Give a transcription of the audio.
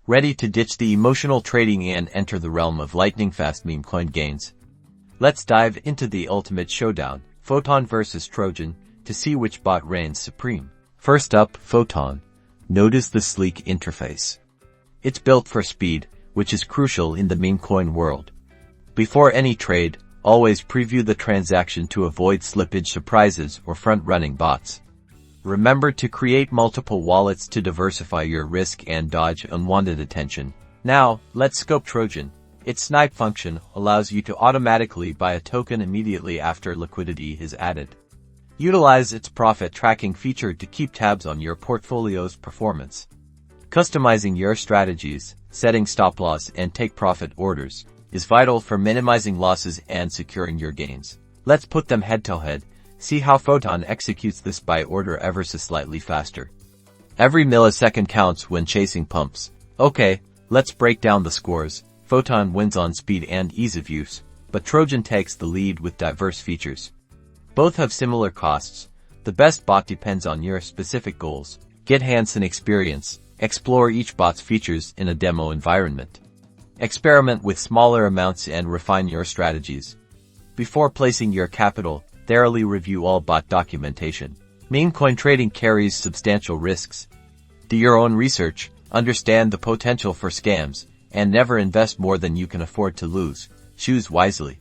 Ready to ditch the emotional trading and enter the realm of lightning-fast memecoin gains? Let's dive into the ultimate showdown, Photon vs Trojan, to see which bot reigns supreme. First up, Photon. Notice the sleek interface. It's built for speed, which is crucial in the memecoin world. Before any trade, always preview the transaction to avoid slippage surprises or front-running bots. Remember to create multiple wallets to diversify your risk and dodge unwanted attention. Now, let's scope Trojan. Its snipe function allows you to automatically buy a token immediately after liquidity is added. Utilize its profit tracking feature to keep tabs on your portfolio's performance. Customizing your strategies, setting stop loss and take profit orders is vital for minimizing losses and securing your gains. Let's put them head to head. See how Photon executes this buy order ever so slightly faster. Every millisecond counts when chasing pumps. Okay, let's break down the scores. Photon wins on speed and ease of use, but Trojan takes the lead with diverse features. Both have similar costs. The best bot depends on your specific goals. Get hands-on experience. Explore each bot's features in a demo environment. Experiment with smaller amounts and refine your strategies. Before placing your capital, thoroughly review all bot documentation. Memecoin trading carries substantial risks. Do your own research, understand the potential for scams, and never invest more than you can afford to lose. Choose wisely.